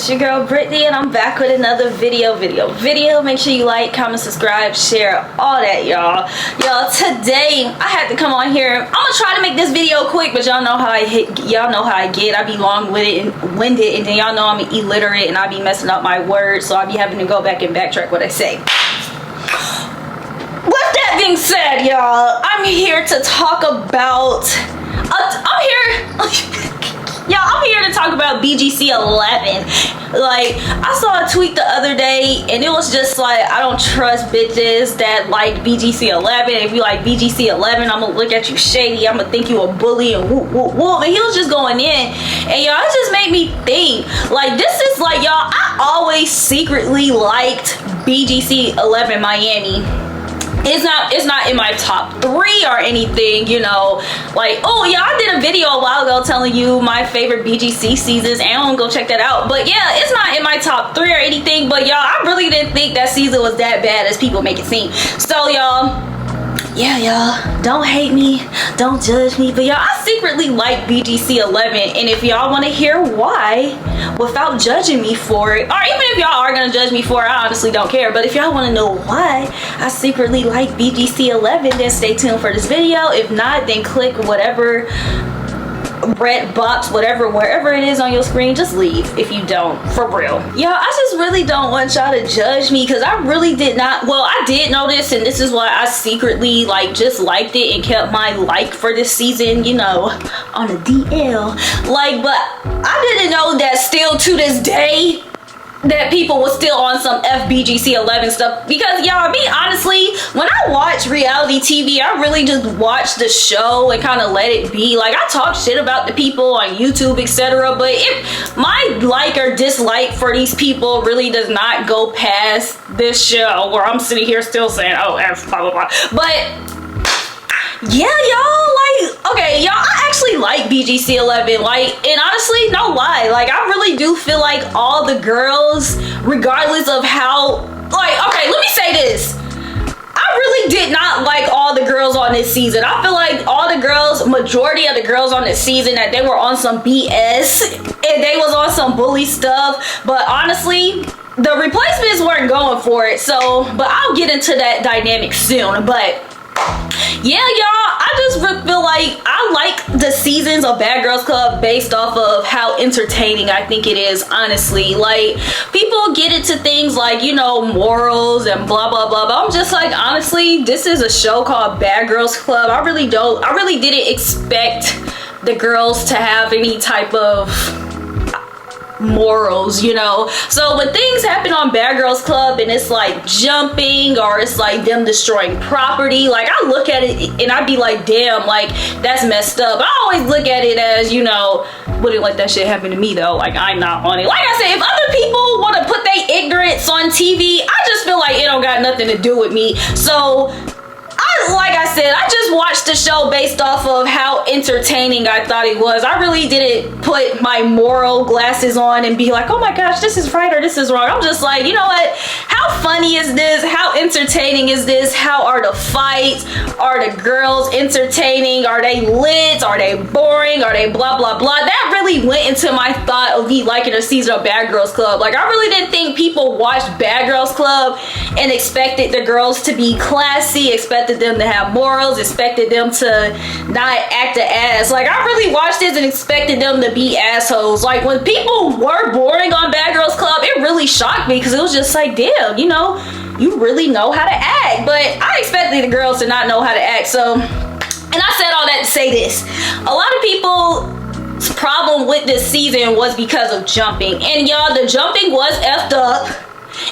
it's your girl Brittany, and I'm back with another video. Make sure you like, comment, subscribe, share, all that, y'all. Today I had to come on here. I'm gonna try to make this video quick, but y'all know how I get. I be long-winded and then y'all know I'm illiterate and I be messing up my words, so I be having to go back and backtrack what I say. With that being said, y'all, I'm here to talk about I'm here to talk about BGC11. Like, I saw a tweet the other day and it was just like, I don't trust bitches that like BGC11. If you like BGC11, I'm gonna look at you shady, I'm gonna think you a bully and whoop whoop whoop. And he was just going in, and y'all, it just made me think, like, this is like, y'all, I always secretly liked BGC11 Miami. It's not in my top 3 or anything, you know. Like, oh yeah, I did a video a while ago telling you my favorite BGC seasons, and I'm gonna go check that out. But yeah, it's not in my top 3 or anything. But y'all, I really didn't think that season was that bad as people make it seem. So y'all, yeah, y'all, don't hate me, don't judge me, but y'all, I secretly like BGC11, and if y'all want to hear why without judging me for it, or even if y'all are gonna judge me for it, I honestly don't care, but if y'all want to know why I secretly like BGC11, then stay tuned for this video. If not, then click whatever red box, wherever it is on your screen, just leave if you don't, for real. Y'all, I just really don't want y'all to judge me, because I really did not, well, I did know this, and this is why I secretly like just liked it and kept my like for this season, you know, on a DL. Like, but I didn't know that still to this day that people was still on some FBGC11 stuff, because y'all, me honestly, when I watch reality TV, I really just watch the show and kind of let it be. Like, I talk shit about the people on YouTube, etc., but if my like or dislike for these people really does not go past this show, where I'm sitting here still saying, oh, F, blah, blah, blah. But yeah, y'all, like, okay, y'all, I actually like BGC11, like, and honestly, no lie, like, I really do feel like all the girls, regardless of how, like, okay, let me say this, I really did not like all the girls on this season. I feel like all the girls, majority of the girls on this season, that they were on some BS, and they was on some bully stuff, but honestly, the replacements weren't going for it, so, but I'll get into that dynamic soon, but yeah, y'all, I just feel like I like the seasons of Bad Girls Club based off of how entertaining I think it is, honestly. Like, people get into things like, you know, morals and blah blah blah, but I'm just like, honestly, this is a show called Bad Girls Club. I really didn't expect the girls to have any type of morals, you know. So when things happen on Bad Girls Club and it's like jumping, or it's like them destroying property, like, I look at it and I be like, damn, like, that's messed up. I always look at it as, you know, wouldn't let that shit happen to me though. Like, I'm not on it. Like I said, if other people want to put their ignorance on TV, I just feel like it don't got nothing to do with me. So like I said, I just watched the show based off of how entertaining I thought it was. I really didn't put my moral glasses on and be like, oh my gosh, this is right or this is wrong. I'm just like, you know what? How funny is this? How entertaining is this? How are the fights? Are the girls entertaining? Are they lit? Are they boring? Are they blah, blah, blah? That really went into my thought of me liking a season of Bad Girls Club. Like, I really didn't think people watched Bad Girls Club and expected the girls to be classy, expected them to have morals, expected them to not act an ass. Like, I really watched this and expected them to be assholes. Like, when people were boring on Bad Girls Club, it really shocked me, because it was just like, damn, you know, you really know how to act. But I expected the girls to not know how to act. So, and I said all that to say this. A lot of people's problem with this season was because of jumping. And y'all, the jumping was effed up.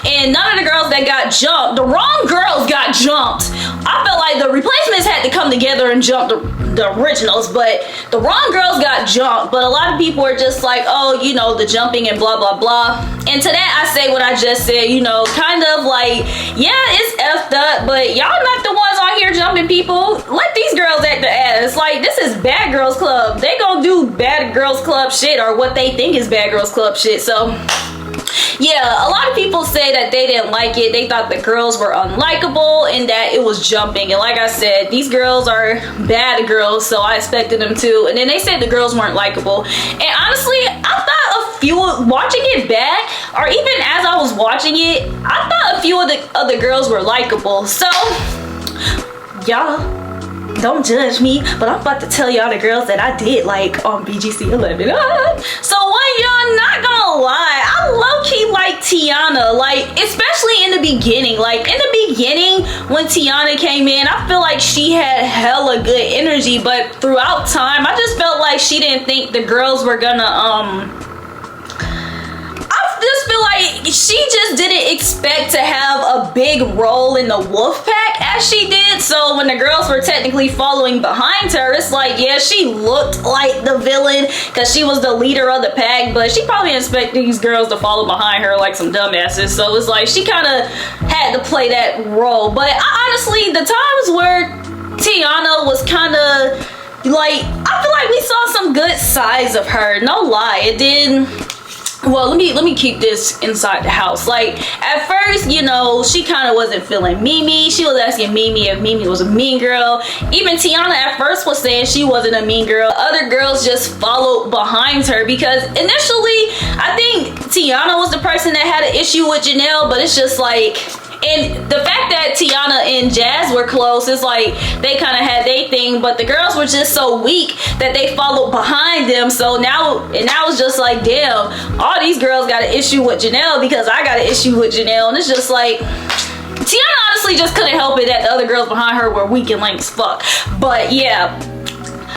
And none of the girls that got jumped, the wrong girls got jumped. I felt like the replacements had to come together and jump the originals, but the wrong girls got jumped. But a lot of people are just like, oh, you know, the jumping and blah blah blah. And to that I say what I just said, you know, kind of like, yeah, it's effed up, but y'all not the ones on here jumping people. Let these girls act the ass. Like, this is Bad Girls Club. They gonna do Bad Girls Club shit, or what they think is Bad Girls Club shit. So yeah, a lot of people say that they didn't like it. They thought the girls were unlikable and that it was jumping. And like I said, these girls are bad girls, so I expected them to. And then they said the girls weren't likable. And honestly, I thought few, watching it back, or even as I was watching it, I thought a few of the other girls were likable. So, y'all, don't judge me, but I'm about to tell y'all the girls that I did like on BGC11. So one, y'all, not gonna lie, I low-key like Tiana, like, especially in the beginning. Like, in the beginning, when Tiana came in, I feel like she had hella good energy, but throughout time, I just felt like she didn't think the girls were gonna, I just feel like she just didn't expect to have a big role in the wolf pack as she did. So when the girls were technically following behind her, it's like, yeah, she looked like the villain because she was the leader of the pack, but she probably didn't expect these girls to follow behind her like some dumbasses. So it's like she kind of had to play that role. But honestly, the times where Tiana was kind of like, I feel like we saw some good sides of her. No lie, it did. Well, let me keep this inside the house. Like, at first, you know, she kind of wasn't feeling Mimi. She was asking Mimi if Mimi was a mean girl. Even Tiana at first was saying she wasn't a mean girl. Other girls just followed behind her because initially, I think Tiana was the person that had an issue with Janelle, but it's just like, and the fact that Tiana and Jazz were close, is like they kind of had their thing, but the girls were just so weak that they followed behind them. So now it's just like, damn, all these girls got an issue with Janelle because I got an issue with Janelle. And it's just like, Tiana honestly just couldn't help it that the other girls behind her were weak and lame as fuck. But yeah,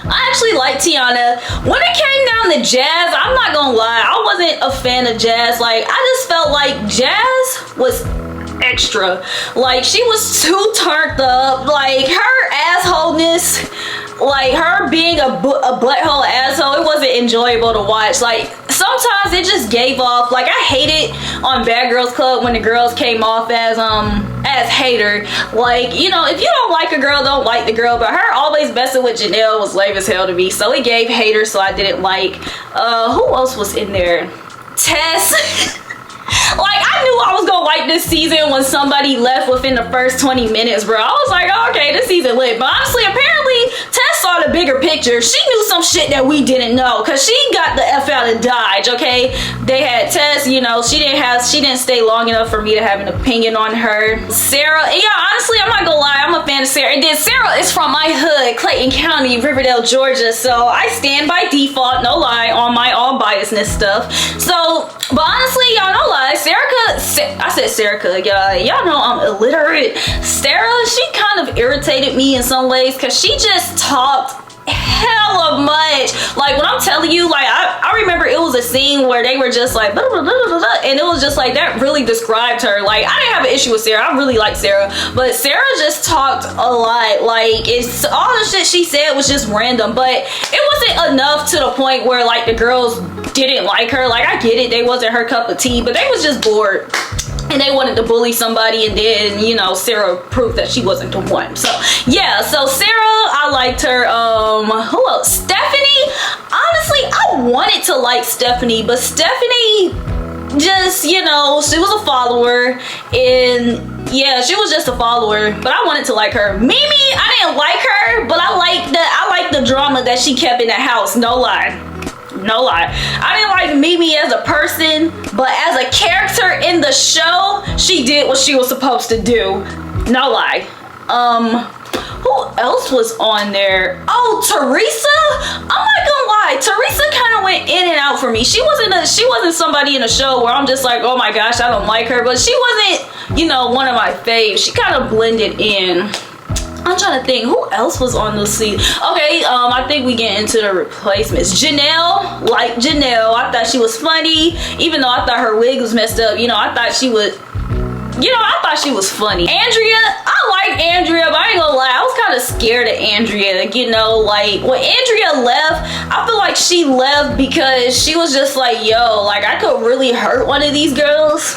I actually like Tiana. When it came down to Jazz, I'm not gonna lie, I wasn't a fan of Jazz. Like, I just felt like Jazz was extra. Like, she was too turned up. Like, her assholeness, like her being a butthole asshole, it wasn't enjoyable to watch. Like, sometimes it just gave off, like, I hated on Bad Girls Club when the girls came off as hater. Like, you know, if you don't like a girl, don't like the girl. But her always messing with Janelle was lame as hell to me, so it gave hater. So I didn't like. Who else was in there? Tess. Like, I knew I was gonna like this season when somebody left within the first 20 minutes, bro. I was like, oh, okay, this season lit. But honestly, apparently, Tess saw the bigger picture. She knew some shit that we didn't know, because she got the F out of Dodge, okay? They had Tess, you know, she didn't stay long enough for me to have an opinion on her. Sarah, and yeah, honestly, I'm not gonna lie, I'm a fan of Sarah. And then Sarah is from my hood, Clayton County, Riverdale, Georgia. So I stand by default, no lie, on my all biasness stuff. So, but honestly, y'all, no lie, I said Sarah, y'all know I'm illiterate. Sarah, she kind of irritated me in some ways because she just talked hella much. Like, when I'm telling you, like, I remember it was a scene where they were just like blah, blah, blah, blah, blah, and it was just like, that really described her. Like, I didn't have an issue with Sarah, I really like Sarah, but Sarah just talked a lot. Like, it's all the shit she said was just random, but it wasn't enough to the point where like the girls didn't like her. Like, I get it, they wasn't her cup of tea, but they was just bored and they wanted to bully somebody, and then, you know, Sarah proved that she wasn't the one. So yeah, so Sarah, I liked her. Who else? Stephanie. Honestly, I wanted to like Stephanie, but Stephanie just, you know, she was a follower, and yeah, she was just a follower, but I wanted to like her. Mimi, I didn't like her, but I like the drama that she kept in that house. No lie. No lie. I didn't like Mimi as a person, but as a character in the show, she did what she was supposed to do. No lie. Who else was on there? Oh, Teresa. I'm not gonna lie, Teresa kind of went in and out for me. She wasn't somebody in a show where I'm just like, oh my gosh, I don't like her, but she wasn't, you know, one of my faves. She kind of blended in. I'm trying to think, who else was on the scene? Okay, I think we get into the replacements. Janelle, like Janelle, I thought she was funny, even though I thought her wig was messed up. You know, I thought she was funny. Andrea, I like Andrea, but I ain't gonna lie, I was kind of scared of Andrea. You know, like, when Andrea left, I feel like she left because she was just like, yo, like, I could really hurt one of these girls.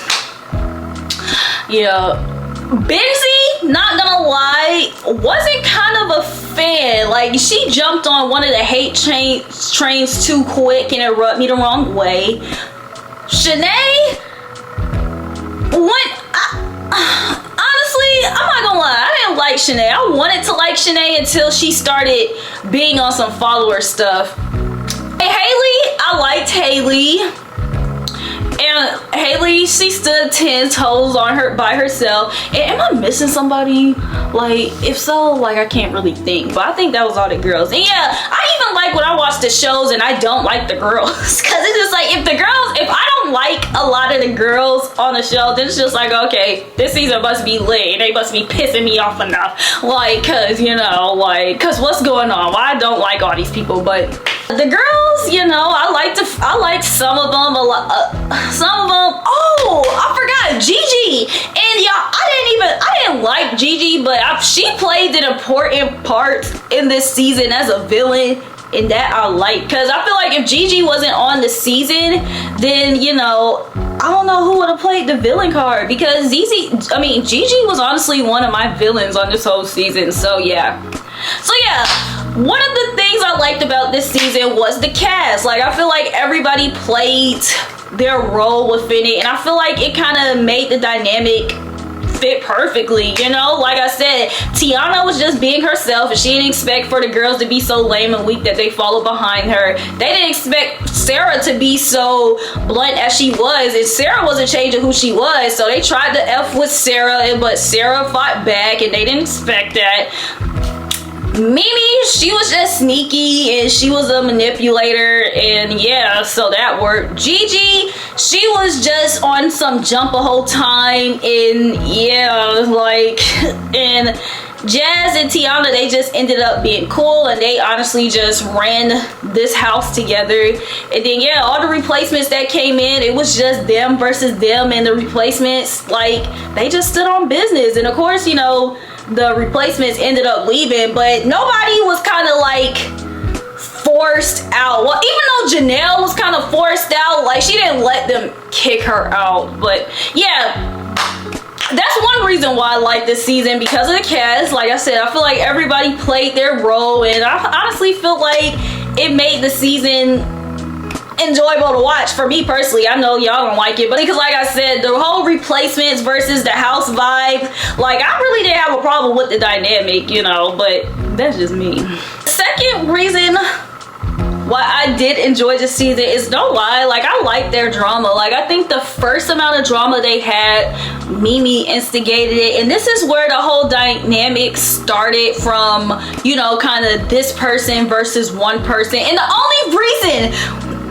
Yeah. Benzie, not gonna lie, wasn't kind of a fan. Like, she jumped on one of the hate trains too quick and it rubbed me the wrong way. Shanae, honestly, I'm not gonna lie, I didn't like Shanae. I wanted to like Shanae until she started being on some follower stuff. Hey, Haley, I liked Haley. And Haley, she stood 10 toes on her by herself. And am I missing somebody? Like, if so, like, I can't really think. But I think that was all the girls. And yeah, I even like when I watch the shows and I don't like the girls. Cause it's just like, if I don't like a lot of the girls on the show, then it's just like, okay, this season must be lit. They must be pissing me off enough. Like, cause, you know, like, cause what's going on? Why I don't like all these people, but the girls, you know, I like some of them a lot. Some of them. Oh, I forgot Gigi. And y'all, I didn't like Gigi, but she played an important part in this season as a villain. And that I like, because I feel like if Gigi wasn't on the season, then, you know, I don't know who would have played the villain card, because Gigi was honestly one of my villains on this whole season. So yeah, one of the things I liked about this season was the cast. Like, I feel like everybody played their role within it, and I feel like it kind of made the dynamic fit perfectly, you know. Like I said, Tiana was just being herself, and she didn't expect for the girls to be so lame and weak that they followed behind her. They didn't expect Sarah to be so blunt as she was, and Sarah wasn't changing who she was, so they tried to F with Sarah, but Sarah fought back, and they didn't expect that. Mimi, she was just sneaky and she was a manipulator, and yeah, so that worked. Gigi, she was just on some jump a whole time, and yeah, like, and Jazz and Tiana, they just ended up being cool, and they honestly just ran this house together. And then yeah, all the replacements that came in, it was just them versus them, and the replacements, like, they just stood on business. And of course, you know, the replacements ended up leaving, but nobody was kind of like forced out. Well, even though Janelle was kind of forced out, like, she didn't let them kick her out. But yeah, that's one reason why I like this season, because of the cast. Like I said, I feel like everybody played their role, and I honestly feel like it made the season enjoyable to watch for me personally. I know y'all don't like it, but because like I said, the whole replacements versus the house vibe, like, I really didn't have a problem with the dynamic, you know, but that's just me. Second reason why I did enjoy this season is, no lie, like, I like their drama. Like, I think the first amount of drama they had, Mimi instigated it, and this is where the whole dynamic started from, you know, kind of this person versus one person. And the only reason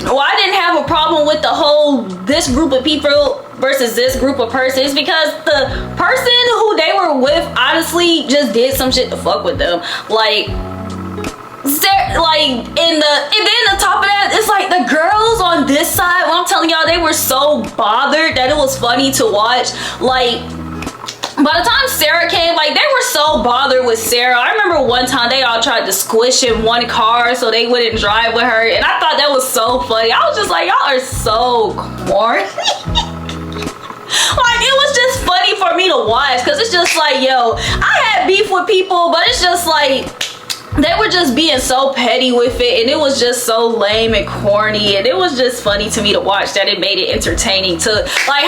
why I didn't have a problem with the whole this group of people versus this group of persons, because the person who they were with honestly just did some shit to fuck with them. Like, and then on top of that, it's like the girls on this side, well, I'm telling y'all, they were so bothered that it was funny to watch. Like, by the time Sarah came, like, they were so bothered with Sarah. I remember one time they all tried to squish in one car so they wouldn't drive with her, and I thought that was so funny. I was just like, y'all are so corny. Like, it was just funny for me to watch, because it's just like, yo, I had beef with people, but it's just like, they were just being so petty with it, and it was just so lame and corny, and it was just funny to me to watch that it made it entertaining to, like,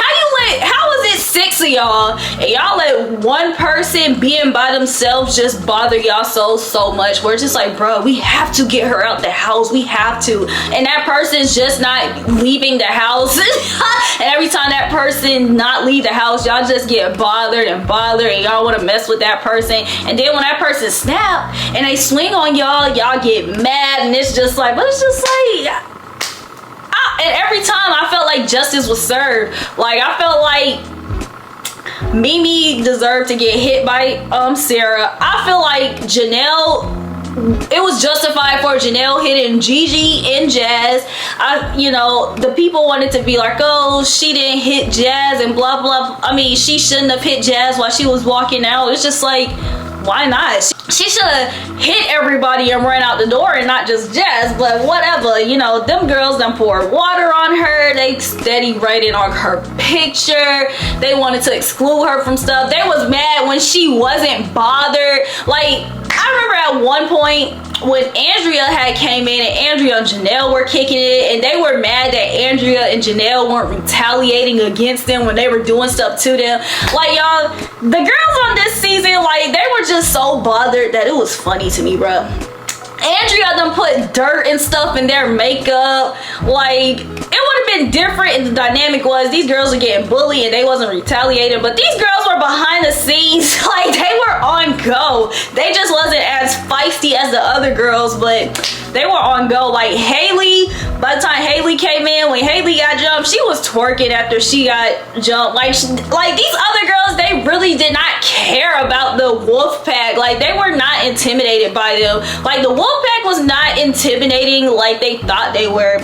how was it 6 of y'all and y'all let one person being by themselves just bother y'all so much, where it's just like, bro, we have to get her out the house, we have to, and that person's just not leaving the house. And every time that person not leave the house, y'all just get bothered and y'all want to mess with that person, and then when that person snap and they swing on y'all get mad, and it's just like, but it's just like, and every time I felt like justice was served. Like, I felt like Mimi deserved to get hit by Sarah. I feel like Janelle, it was justified for Janelle hitting Gigi and Jazz. You know, the people wanted to be like, oh, she didn't hit Jazz and blah blah. I mean, she shouldn't have hit Jazz while she was walking out. It's just like, why not? She should have hit everybody and ran out the door, and not just Jazz, but whatever. You know, them girls done poured water on her. They steady writing on her picture. They wanted to exclude her from stuff. They was mad when she wasn't bothered. Like, I remember at one point when Andrea had came in, and Andrea and Janelle were kicking it, and they were mad that Andrea and Janelle weren't retaliating against them when they were doing stuff to them. Like, y'all, the girls on this season, like, they were just so bothered that it was funny to me, bro. Andrea done put dirt and stuff in their makeup. Like, would have been different if the dynamic was these girls are getting bullied and they wasn't retaliating, but these girls were behind the scenes, like they were on go. They just wasn't as feisty as the other girls, but they were on go. Like Haley, by the time Haley came in, when Haley got jumped, she was twerking after she got jumped. Like these other girls, they really did not care about the wolf pack. Like they were not intimidated by them. Like the wolf pack was not intimidating like they thought they were.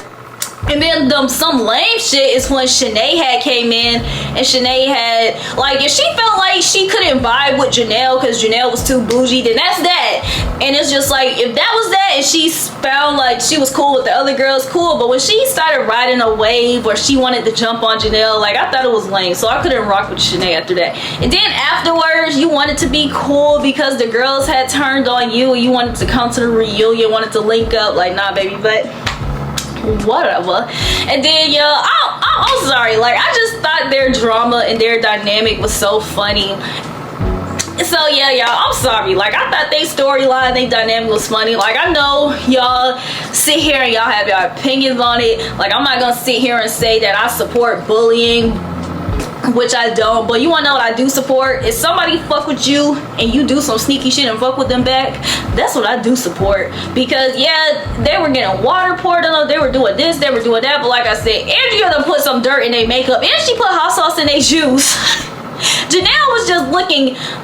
And then some lame shit is when Shanae had came in, and Shanae had, like, if she felt like she couldn't vibe with Janelle because Janelle was too bougie, then that's that. And it's just like, if that was that and she found like she was cool with the other girls, cool. But when she started riding a wave where she wanted to jump on Janelle, like, I thought it was lame. So I couldn't rock with Shanae after that. And then afterwards, you wanted to be cool because the girls had turned on you and you wanted to come to the reunion, wanted to link up. Like, nah, baby, but whatever. And then I'm sorry, like I just thought their drama and their dynamic was so funny. So yeah, y'all, I'm sorry. Like I thought they storyline, they dynamic was funny. Like I know y'all sit here and y'all have your opinions on it. Like I'm not gonna sit here and say that I support bullying, which I don't, but you wanna know what I do support? If somebody fuck with you and you do some sneaky shit and fuck with them back, that's what I do support. Because yeah, they were getting water poured on them, they were doing this, they were doing that, but like I said, Andrea done put some dirt in their makeup and she put hot sauce in their juice. Janelle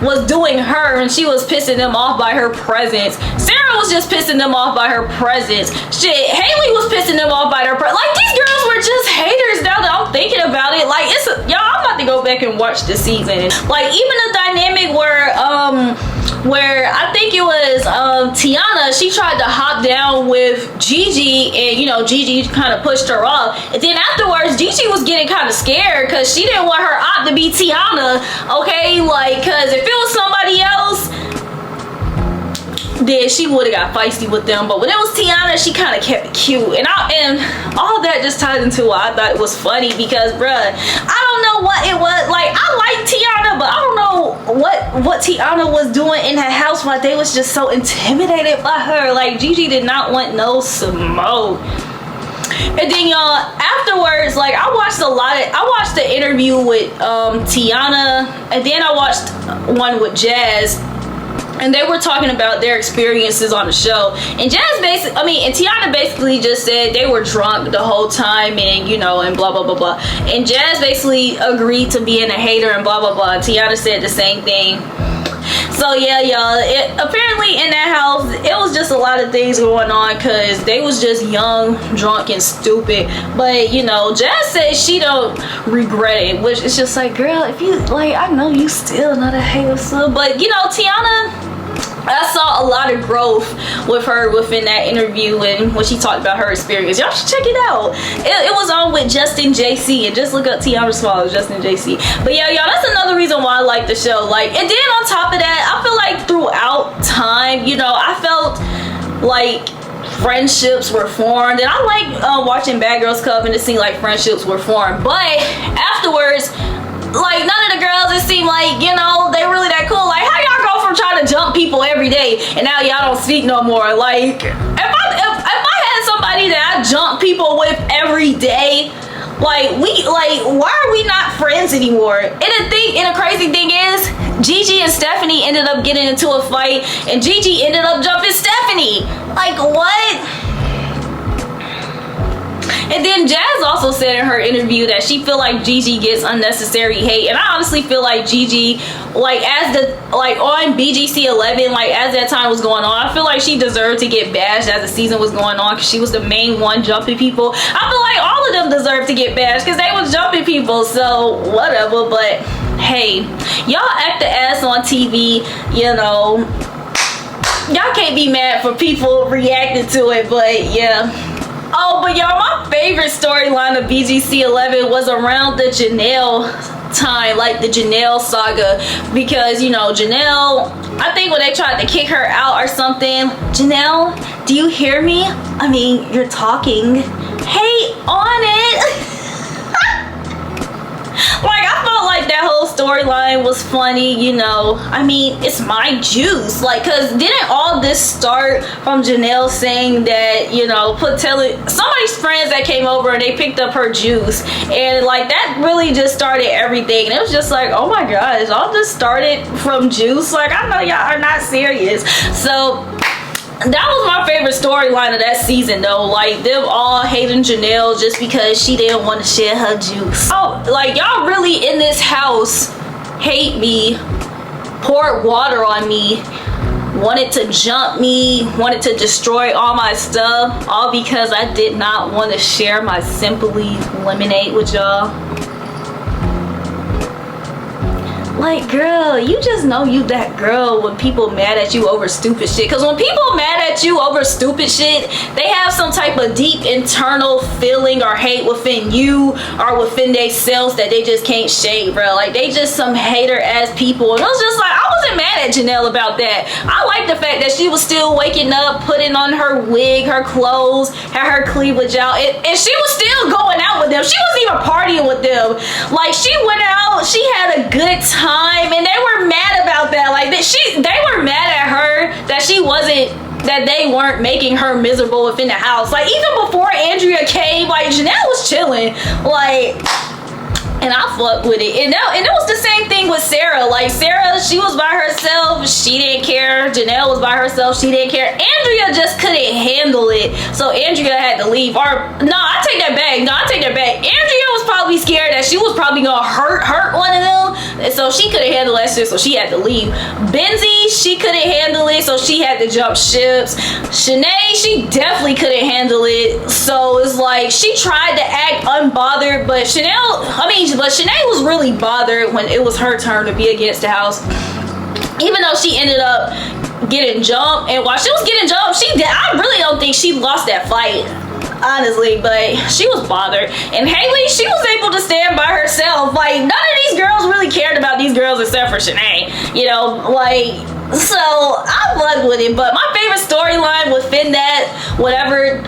was doing her and she was pissing them off by her presence. Sarah was just pissing them off by her presence. Shit, Haley was pissing them off by her presence. Like these girls were just haters now that I'm thinking about it. Like y'all, I'm about to go back and watch the season. Like even the dynamic where I think it was Tiana, she tried to hop down with Gigi and you know Gigi kind of pushed her off, and then afterwards Gigi was getting kind of scared because she didn't want her op to be Tiana, okay? Like because if it was somebody else, then she would have got feisty with them, but when it was Tiana, she kind of kept it cute, and all that just ties into what I thought it was funny because bruh, I don't know what it was. Like I like Tiana, but I don't know what Tiana was doing in her house while they was just so intimidated by her. Like Gigi did not want no smoke. And then y'all, afterwards, like I watched the interview with Tiana, and then I watched one with Jazz, and they were talking about their experiences on the show. And Tiana basically just said they were drunk the whole time and, you know, and blah, blah, blah, blah. And Jazz basically agreed to being a hater and blah, blah, blah. And Tiana said the same thing. So yeah, y'all, apparently in that house, it was just a lot of things going on because they was just young, drunk, and stupid. But, you know, Jazz says she don't regret it, which is just like, girl, if you, like, I know you still not a hater, so. But, you know, Tiana, I saw a lot of growth with her within that interview and when she talked about her experience. Y'all should check it out. It was on with Justin JC, and just look up Tiana Smalls, Justin JC. But yeah, y'all, that's another reason why I like the show. Like, and then on top of that, I feel like throughout time, you know, I felt like friendships were formed, and I like watching Bad Girls Club and to see like friendships were formed. But afterwards, like none of the girls, it seemed like, you know, they really that cool. Like how y'all go from trying to jump people every day and now y'all don't speak no more? Like if I had somebody that I jump people with every day, like why are we not friends anymore? And the crazy thing is Gigi and Stephanie ended up getting into a fight and Gigi ended up jumping Stephanie. Like what? And then Jazz also said in her interview that she feel like Gigi gets unnecessary hate, and I honestly feel like Gigi, like on BGC11, like as that time was going on, I feel like she deserved to get bashed as the season was going on because she was the main one jumping people. I feel like all of them deserved to get bashed because they was jumping people, so whatever. But hey, y'all act the ass on TV, you know. Y'all can't be mad for people reacting to it, but yeah. Oh, but y'all, my favorite storyline of BGC11 was around the Janelle time, like the Janelle saga, because, you know, Janelle, I think when they tried to kick her out or something, Janelle, do you hear me? I mean, you're talking. Hey, on it. Like, I felt like that whole storyline was funny, you know. I mean, it's my juice. Like, cause didn't all this start from Janelle saying that, you know, telling somebody's friends that came over and they picked up her juice, and like that really just started everything. And it was just like, oh my gosh, all this started from juice. Like, I know y'all are not serious. So that was my favorite storyline of that season though, like them all hating Janelle just because she didn't want to share her juice. Oh, like y'all really in this house hate me, poured water on me, wanted to jump me, wanted to destroy all my stuff, all because I did not want to share my Simply lemonade with y'all. Like, girl, you just know you that girl when people mad at you over stupid shit. Because when people mad at you over stupid shit, they have some type of deep internal feeling or hate within you or within themselves that they just can't shake, bro. Like, they just some hater ass people. And I was just like, I wasn't mad at Janelle about that. I like the fact that she was still waking up, putting on her wig, her clothes, had her cleavage out, and she was still going out with them. She wasn't even partying with them. Like, she went out, she had a good time. And they were mad about that. Like they were mad at her that they weren't making her miserable within the house. Like even before Andrea came, like Janelle was chilling. Like, and I fucked with it. And it was the same thing with Sarah. Like Sarah, she was by herself, she didn't care. Janelle was by herself, she didn't care. Andrea just couldn't handle it, so Andrea had to leave. Or no, I take that back. Andrea was probably scared that she was probably gonna hurt one of them, and so she couldn't handle that shit, so she had to leave. Benzie, she couldn't handle it, so she had to jump ships. Shanae, she definitely couldn't handle it, so it's like she tried to act unbothered, but Shanae was really bothered when it was her turn to be against the house. Even though she ended up getting jumped, and while she was getting jumped, I really don't think she lost that fight, honestly, but she was bothered. And Haley, she was able to stand by herself. Like, none of these girls really cared about these girls except for Shanae, you know, like, so I fucked with it. But my favorite storyline within that, whatever,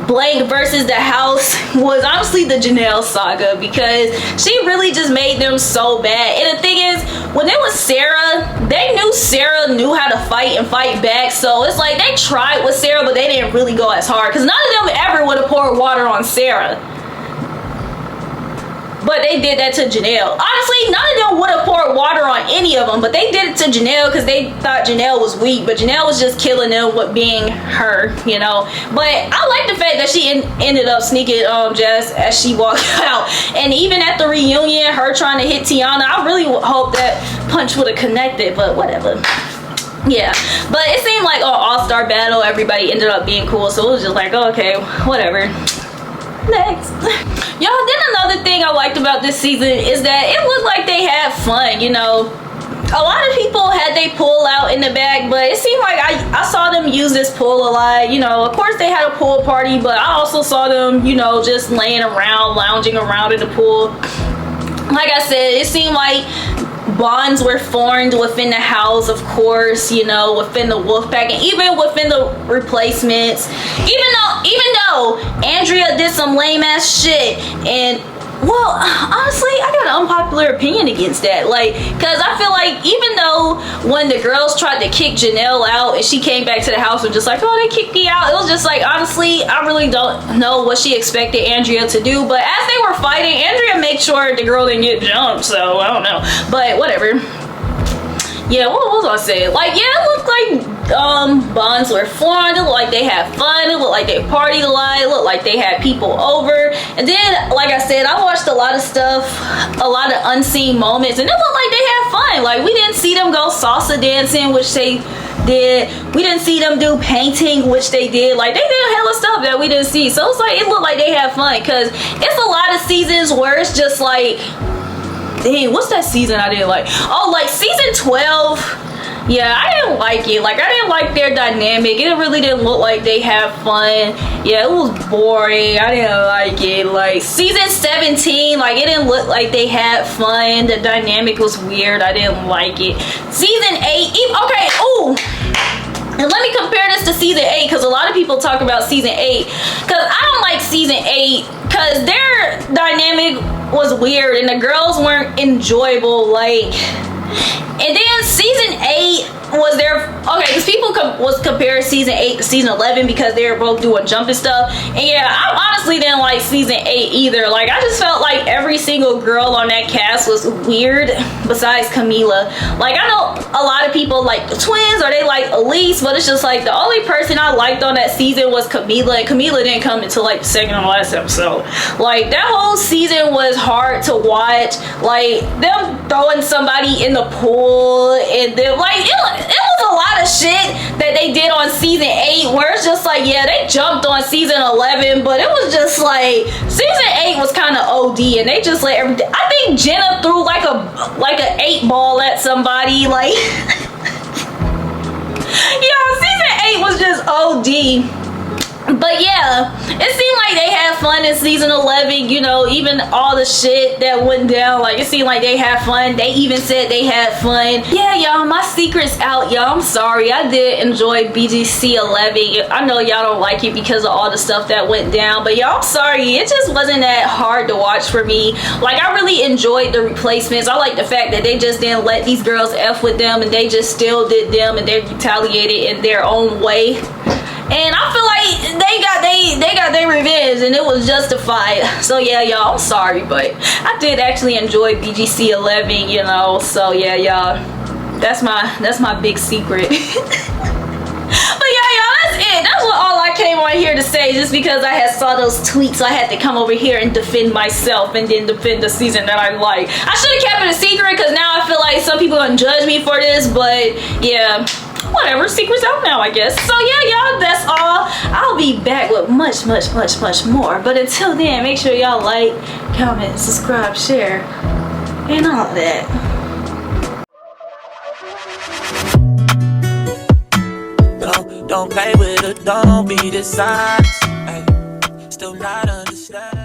Blank versus the house, was honestly the Janelle saga, because she really just made them so bad. And the thing is, when it was Sarah, they knew Sarah knew how to fight and fight back, so it's like they tried with Sarah, but they didn't really go as hard, because none of them ever would have poured water on Sarah. But they did that to Janelle. Honestly, none of them would have poured water on any of them, but they did it to Janelle because they thought Janelle was weak, but Janelle was just killing them with being her, you know. But I like the fact that she ended up sneaking Jess as she walked out. And even at the reunion, her trying to hit Tiana, I really hope that punch would have connected, but whatever. Yeah, but it seemed like an all-star battle. Everybody ended up being cool, so it was just like, oh, okay, whatever. Next. Y'all, then another thing I liked about this season is that it looked like they had fun, you know. A lot of people had they pool out in the back, but it seemed like I saw them use this pool a lot. You know, of course they had a pool party, but I also saw them, you know, just laying around, lounging around in the pool. Like I said, it seemed like bonds were formed within the house, of course, you know, within the Wolfpack, and even within the replacements. Even though Andrea did some lame ass shit, and well, honestly, I got an unpopular opinion against that. Like, cause I feel like even though when the girls tried to kick Janelle out and she came back to the house and just like, oh, they kicked me out, it was just like, honestly, I really don't know what she expected Andrea to do. But as they were fighting, Andrea made sure the girl didn't get jumped, so I don't know. But whatever. Yeah, what was I saying? Like, yeah, it looked like bonds were formed. It looked like they had fun. It looked like they partied a lot. It looked like they had people over. And then, like I said, I watched a lot of stuff, a lot of unseen moments, and it looked like they had fun. Like, we didn't see them go salsa dancing, which they did. We didn't see them do painting, which they did. Like, they did a hell of stuff that we didn't see. So it's like, it looked like they had fun, because it's a lot of seasons where it's just like, dang, what's that season I didn't like? Oh, like season 12. Yeah, I didn't like it. Like, I didn't like their dynamic. It really didn't look like they had fun. Yeah, it was boring. I didn't like it. Like, season 17, like, it didn't look like they had fun. The dynamic was weird. I didn't like it. Season 8, okay, ooh. And let me compare this to season 8, because a lot of people talk about season 8. Because I don't like season 8. Because because their dynamic was weird and the girls weren't enjoyable. Like, and then season 8 was there. Okay, because people was comparing season 8 to season 11 because they were both doing jumping stuff. And yeah, I honestly didn't like season 8 either. Like, I just felt like every single girl on that cast was weird besides Camila. Like, I know a lot of people like the twins or they like Elise, but it's just like the only person I liked on that season was Camila, and Camila didn't come until like the second or last episode. Like, that whole season was hard to watch. Like, them throwing somebody in the pool and then like it was a lot of shit that they did on season 8 where it's just like, yeah, they jumped on season 11, but it was just like season 8 was kind of OD, and they just let everything. I think Jenna threw like a 8 ball at somebody. Like, yo, season 8 was just OD. But yeah, it seemed like they had fun in season 11, you know, even all the shit that went down, like, it seemed like they had fun. They even said they had fun. Yeah, y'all, my secret's out, y'all. I'm sorry. I did enjoy BGC11. I know y'all don't like it because of all the stuff that went down, but y'all, I'm sorry. It just wasn't that hard to watch for me. Like, I really enjoyed the replacements. I like the fact that they just didn't let these girls F with them, and they just still did them, and they retaliated in their own way. And I feel like they got their revenge, and it was justified. So yeah, y'all, I'm sorry, but I did actually enjoy BGC11, you know. So yeah, y'all, that's my big secret. But yeah, y'all, that's it. That's what all I came on here to say, just because I had saw those tweets. I had to come over here and defend myself and then defend the season that I like. I should have kept it a secret because now I feel like some people are gonna judge me for this, but yeah, whatever, secret's out now, I guess. So yeah, y'all, that's all. I'll be back with much more, but until then, make sure y'all like, comment, subscribe, share, and all that. Don't play with it, don't be dishonest. Ay, still not understand.